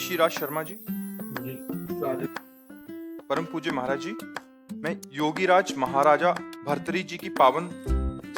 ऋषिराज शर्मा जी, जी, सारे परम पूज्य महाराज जी, मैं योगीराज महाराजा भर्तृहरि जी की पावन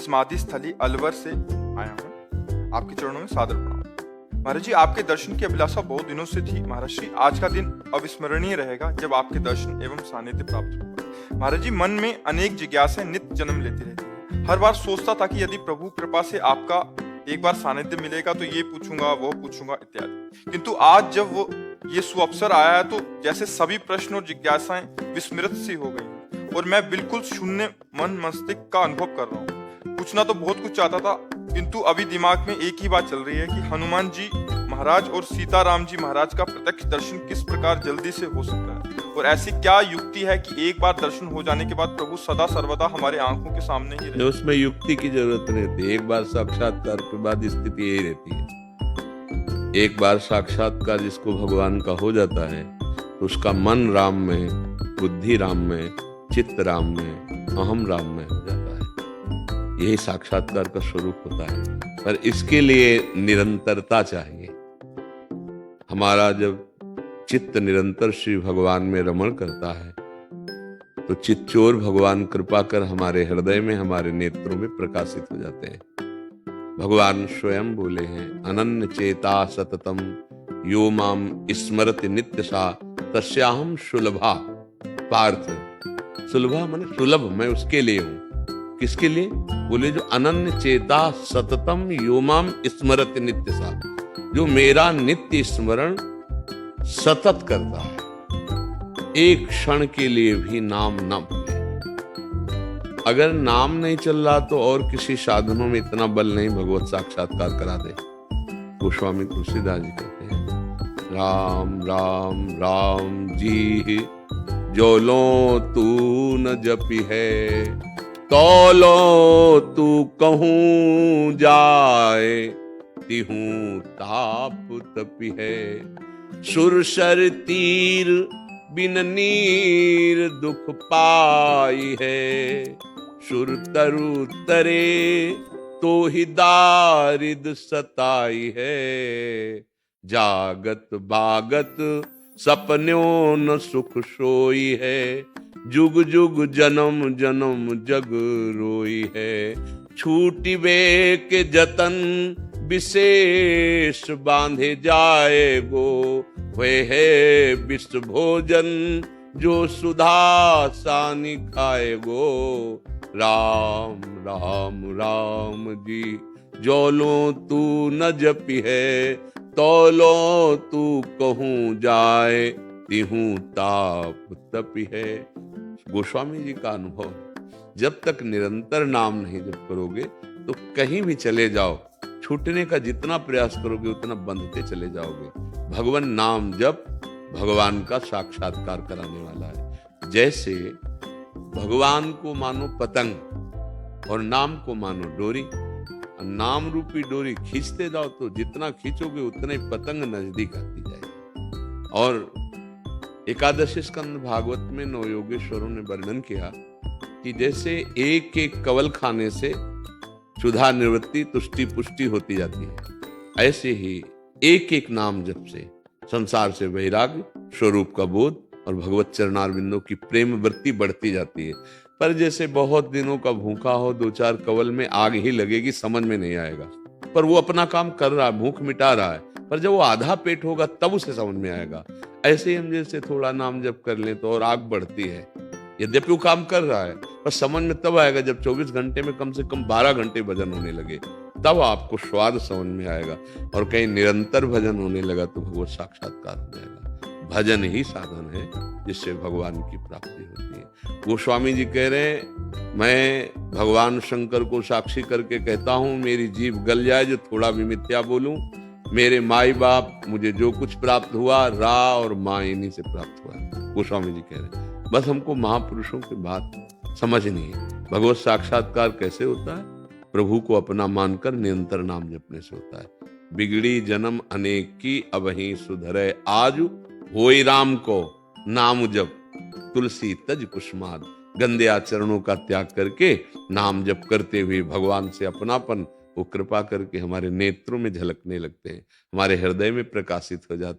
समाधि स्थली अलवर से आया हूँ। आपके चरणों में सादर प्रणाम। महाराज जी, आपके दर्शन की अभिलाषा बहुत दिनों से थी। महाराज जी, आज का दिन अविस्मरणीय रहेगा जब आपके दर्शन एवं सानिध्य प्राप्त होगा। महाराज जी, मन में अनेक जिज्ञासाएं नित्य जन्म लेती रहती है। हर बार सोचता था कि यदि प्रभु कृपा से आपका एक बार सानिध्य मिलेगा तो ये पूछूंगा, वो पूछूंगा इत्यादि। किंतु आज जब वो ये सुअवसर आया है तो जैसे सभी प्रश्न और जिज्ञासाएं विस्मृत सी हो गई और मैं बिल्कुल शून्य मन मस्तिष्क का अनुभव कर रहा हूँ। पूछना तो बहुत कुछ चाहता था, किंतु अभी दिमाग में एक ही बात चल रही है कि हनुमान जी महाराज और सीताराम जी महाराज का प्रत्यक्ष दर्शन किस प्रकार जल्दी से हो सकता है, और ऐसी क्या युक्ति है कि एक बार दर्शन हो जाने के बाद प्रभु सदा सर्वदा हमारे आंखों के सामने ही रहते। उसमें युक्ति की जरूरत नहीं रहती। एक बार साक्षात्कार के बाद स्थिति यही रहती है। एक बार साक्षात्कार जिसको भगवान का हो जाता है तो उसका मन राम में, बुद्धि राम में, चित्त राम में, अहम राम में हो जाता है। यही साक्षात्कार का स्वरूप होता है, पर इसके लिए निरंतरता चाहिए। हमारा जब चित्त निरंतर श्री भगवान में रमण करता है तो चित्तचोर भगवान कृपा कर हमारे हृदय में, हमारे नेत्रों में प्रकाशित हो जाते हैं। भगवान स्वयं बोले हैं, अनन्य चेता सततम यो माम स्मरति नित्य सा तस्याहम सुलभा। पार्थ, सुलभा माने सुलभ, मैं उसके लिए हूं। किसके लिए? बोले जो अनन्य चेता सततम यो माम स्मरति नित्य सा, जो मेरा नित्य स्मरण सतत करता है, एक क्षण के लिए भी नाम न भूले। अगर नाम नहीं चल रहा तो और किसी साधनों में इतना बल नहीं भगवत साक्षात्कार करा दे। गोस्वामी तुलसीदास जी कहते हैं, राम राम राम जी जो लो तू न जपी है, तौलो तू कहूं जाए, तिहूं ताप तपी है। सुरसर तीर बिन नीर दुख पाई है, सुर तरु तरे तो ही दारिद सताई है। जागत बागत सपन्यों न सुख सोई है, जुग जुग जन्म जन्म जग रोई है। छूटी वे के जतन विशेष बांधे जाए गो, वे है विश्व भोजन जो सुधा सानी खाए गो। राम राम राम जी जो लो तू न जपी है, तौलो तू कहूं जाए, तिहूं ताप तपी है। गोस्वामी जी का अनुभव, जब तक निरंतर नाम नहीं जप करोगे तो कहीं भी चले जाओ, छूटने का जितना प्रयास करोगे उतना बंधते चले जाओगे। भगवान नाम जप भगवान का साक्षात्कार कराने वाला है। जैसे भगवान को मानो पतंग और नाम को मानो डोरी। नाम रूपी डोरी खींचते जाओ तो जितना खींचोगे उतना ही पतंग नजदीक आती जाएगी। और एकादशी स्कंद भागवत में नवयोगेश्वरों ने वर्णन किया कि जैसे एक एक कवल खाने से क्षुधा निवृत्ति, तुष्टि पुष्टि होती जाती है, ऐसे ही एक एक नाम जप से संसार से वैराग्य, स्वरूप का बोध और भगवत चरणारविंदों की प्रेम वृत्ति बढ़ती जाती है। पर जैसे बहुत दिनों का भूखा हो, दो चार कवल में आग ही लगेगी, समझ में नहीं आएगा, पर वो अपना काम कर रहा है, भूख मिटा रहा है, पर जब वो आधा पेट होगा तब उसे समझ में आएगा। ऐसे ही हम जैसे थोड़ा नाम जप कर लें तो और आग बढ़ती है, यद्यपि वो काम कर रहा है, पर समझ में तब आएगा जब 24 घंटे में कम से कम 12 घंटे भजन होने लगे, तब आपको स्वाद समझ में आएगा। और कहीं निरंतर भजन होने लगा तो भगवत साक्षात्कार हो जाएगा। भजन ही साधन है जिससे भगवान की प्राप्ति होती है। गोस्वामी जी कह रहे हैं, मैं भगवान शंकर को साक्षी करके कहता हूं, मेरी जीभ गल जाए जो थोड़ा भी मिथ्या बोलूं। मेरे माई बाप, मुझे जो कुछ प्राप्त हुआ रा और माँ इन्हीं से प्राप्त हुआ। गोस्वामी जी कह रहे हैं, बस हमको महापुरुषों की बात समझनी है। भगवत साक्षात्कार कैसे होता है? प्रभु को अपना मानकर निरंतर नाम जपने से होता है। बिगड़ी जन्म अनेक की अबहीं सुधरे आज, होई राम को नाम जप तुलसी तज कुसुमाद। गंदे आचरणों का त्याग करके नाम जप करते हुए भगवान से अपनापन वो कृपा करके हमारे नेत्रों में झलकने लगते हैं, हमारे हृदय में प्रकाशित हो जाते हैं।